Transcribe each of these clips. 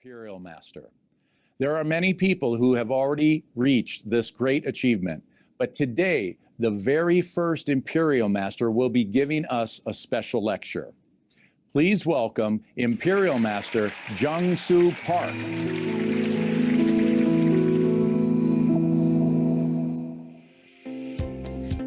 Imperial Master. There are many people who have already reached this great achievement, but today, the very first Imperial Master will be giving us a special lecture. Please welcome Imperial Master Jungsoo Park.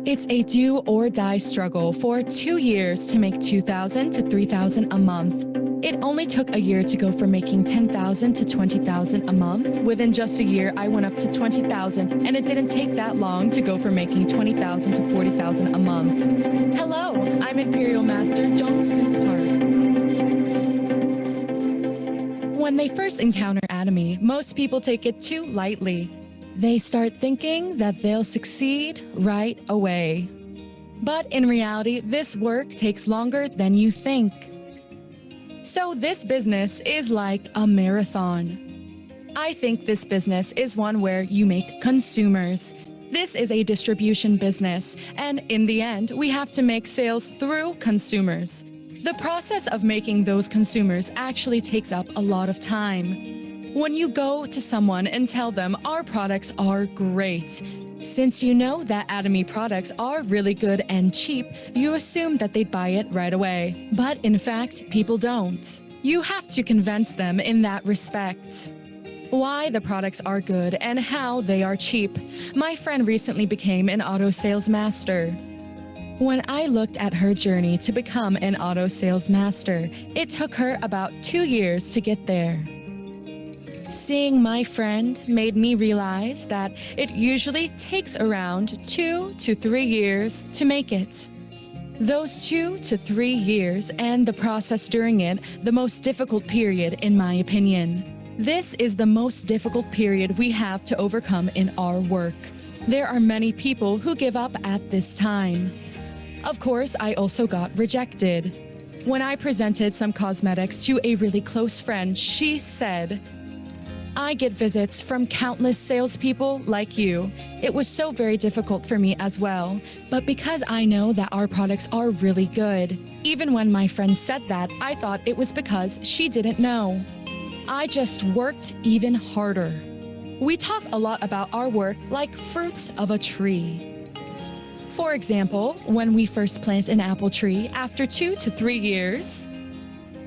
It's a do or die struggle for 2 years to make $2,000 to $3,000 a month. It only took a year to go from making $10,000 to $20,000 a month. Within just a year, I went up to $20,000, and it didn't take that long to go from making $20,000 to $40,000 a month. Hello, I'm Imperial Master Jungsoo Park. When they first encounter Atomy, most people take it too lightly. They start thinking that they'll succeed right away. But in reality, this work takes longer than you think. So this business is like a marathon. I think this business is one where you make consumers. This is a distribution business, and in the end, we have to make sales through consumers. The process of making those consumers actually takes up a lot of time. When you go to someone and tell them our products are great, since you know that Atomy products are really good and cheap, you assume that they'd buy it right away. But in fact, people don't. You have to convince them in that respect. Why the products are good and how they are cheap. My friend recently became an auto sales master. When I looked at her journey to become an auto sales master, it took her about 2 years to get there. Seeing my friend made me realize that it usually takes around 2 to 3 years to make it. Those 2 to 3 years and the process during it, the most difficult period in my opinion. This is the most difficult period we have to overcome in our work. There are many people who give up at this time. Of course, I also got rejected. When I presented some cosmetics to a really close friend, she said, I get visits from countless salespeople like you. It was so very difficult for me as well. But because I know that our products are really good, even when my friend said that, I thought it was because she didn't know. I just worked even harder. We talk a lot about our work like fruits of a tree. For example, when we first plant an apple tree after 2 to 3 years,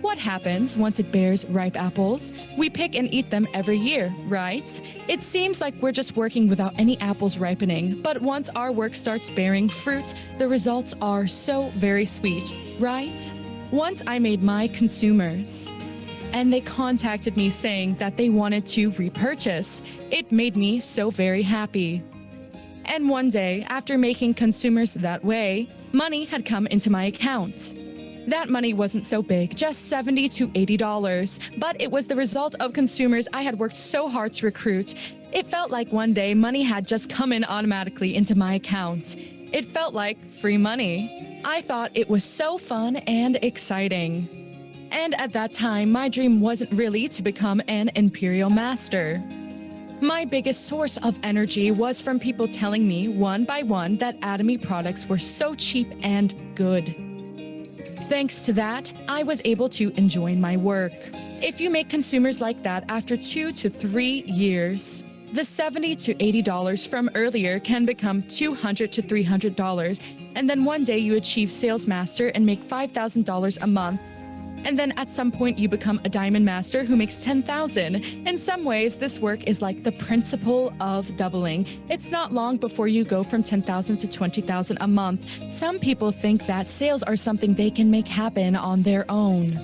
what happens once it bears ripe apples? We pick and eat them every year, right? It seems like we're just working without any apples ripening, but once our work starts bearing fruit, the results are so very sweet, right? Once I made my consumers, and they contacted me saying that they wanted to repurchase, it made me so very happy. And one day, after making consumers that way, money had come into my account. That money wasn't so big, just $70 to $80, but it was the result of consumers I had worked so hard to recruit. It felt like one day money had just come in automatically into my account. It felt like free money. I thought it was so fun and exciting. And at that time, my dream wasn't really to become an Imperial Master. My biggest source of energy was from people telling me one by one that Atomy products were so cheap and good. Thanks to that, I was able to enjoy my work. If you make consumers like that after 2 to 3 years, the $70 to $80 from earlier can become $200 to $300, and then one day you achieve Sales Master and make $5,000 a month. And then at some point you become a Diamond Master who makes $10,000. In some ways, this work is like the principle of doubling. It's not long before you go from $10,000 to $20,000 a month. Some people think that sales are something they can make happen on their own.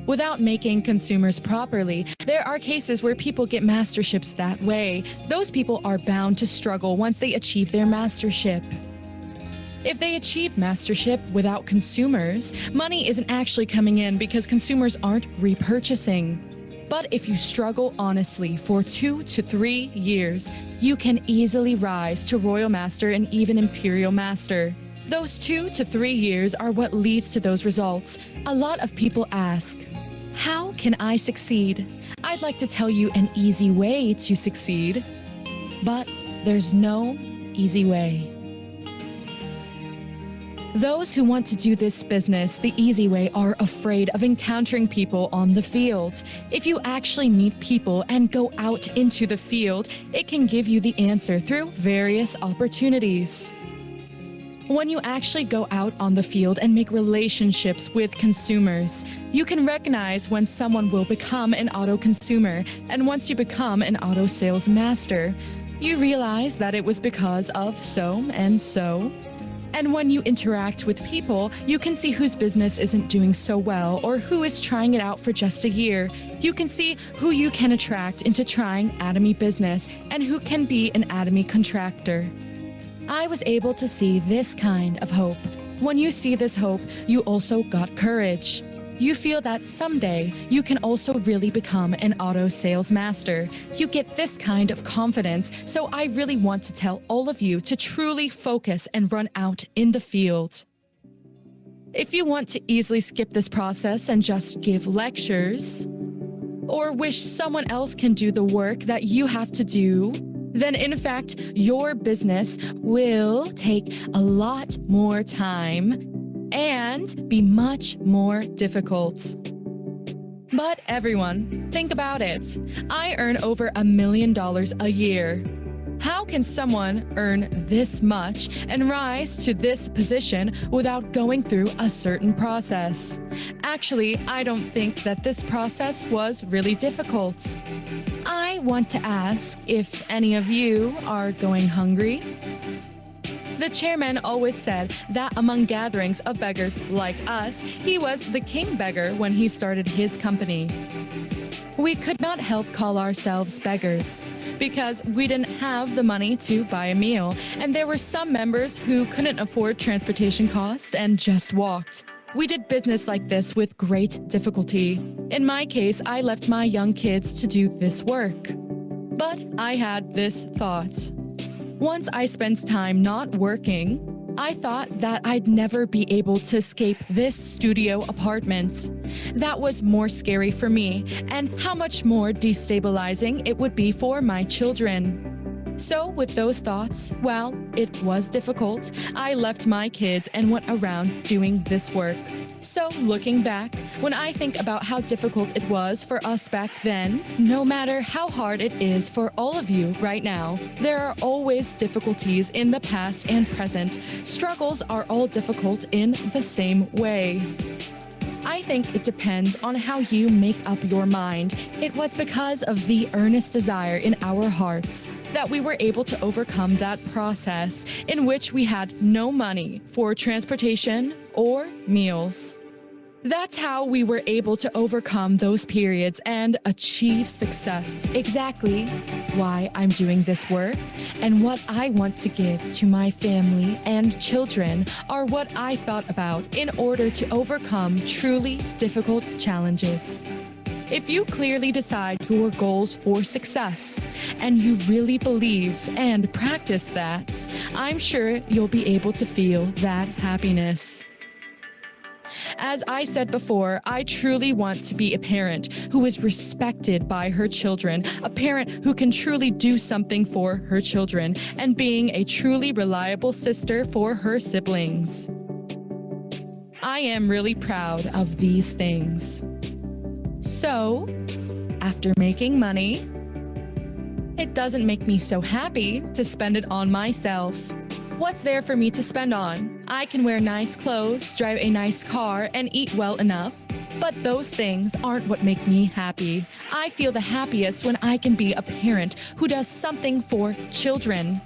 Without making consumers properly, there are cases where people get masterships that way. Those people are bound to struggle once they achieve their mastership. If they achieve mastership without consumers, money isn't actually coming in because consumers aren't repurchasing. But if you struggle honestly for 2 to 3 years, you can easily rise to Royal Master and even Imperial Master. Those 2 to 3 years are what leads to those results. A lot of people ask, how can I succeed? I'd like to tell you an easy way to succeed, but there's no easy way. Those who want to do this business the easy way are afraid of encountering people on the field. If you actually meet people and go out into the field, it can give you the answer through various opportunities. When you actually go out on the field and make relationships with consumers, you can recognize when someone will become an auto consumer, and once you become an auto sales master, you realize that it was because of so and so. And when you interact with people, you can see whose business isn't doing so well or who is trying it out for just a year. You can see who you can attract into trying Atomy business and who can be an Atomy contractor. I was able to see this kind of hope. When you see this hope, you also got courage. You feel that someday you can also really become an auto sales master. You get this kind of confidence, so I really want to tell all of you to truly focus and run out in the field. If you want to easily skip this process and just give lectures, or wish someone else can do the work that you have to do, then in fact, your business will take a lot more time and be much more difficult. But everyone, think about it. I earn over $1 million a year. How can someone earn this much and rise to this position without going through a certain process? Actually, I don't think that this process was really difficult. I want to ask if any of you are going hungry. The chairman always said that among gatherings of beggars like us, he was the king beggar when he started his company. We could not help call ourselves beggars because we didn't have the money to buy a meal, and there were some members who couldn't afford transportation costs and just walked. We did business like this with great difficulty. In my case, I left my young kids to do this work. But I had this thought. Once I spent time not working, I thought that I'd never be able to escape this studio apartment. That was more scary for me, and how much more destabilizing it would be for my children. So with those thoughts, well, it was difficult. I left my kids and went around doing this work. So looking back, when I think about how difficult it was for us back then, no matter how hard it is for all of you right now, there are always difficulties in the past and present. Struggles are all difficult in the same way. I think it depends on how you make up your mind. It was because of the earnest desire in our hearts that we were able to overcome that process in which we had no money for transportation or meals. That's how we were able to overcome those periods and achieve success. Exactly why I'm doing this work and what I want to give to my family and children are what I thought about in order to overcome truly difficult challenges. If you clearly decide your goals for success and you really believe and practice that, I'm sure you'll be able to feel that happiness. As I said before, I truly want to be a parent who is respected by her children, a parent who can truly do something for her children, and being a truly reliable sister for her siblings. I am really proud of these things. So, after making money, it doesn't make me so happy to spend it on myself. What's there for me to spend on? I can wear nice clothes, drive a nice car, and eat well enough. But those things aren't what make me happy. I feel the happiest when I can be a parent who does something for children.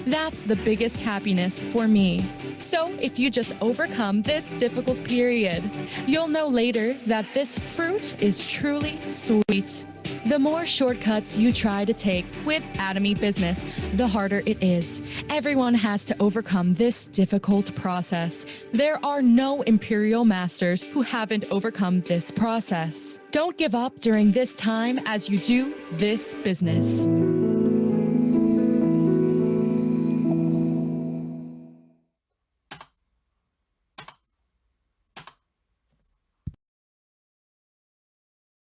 That's the biggest happiness for me. So if you just overcome this difficult period, you'll know later that this fruit is truly sweet. The more shortcuts you try to take with Atomy business, the harder it is. Everyone has to overcome this difficult process. There are no Imperial masters who haven't overcome this process. Don't give up during this time as you do this business.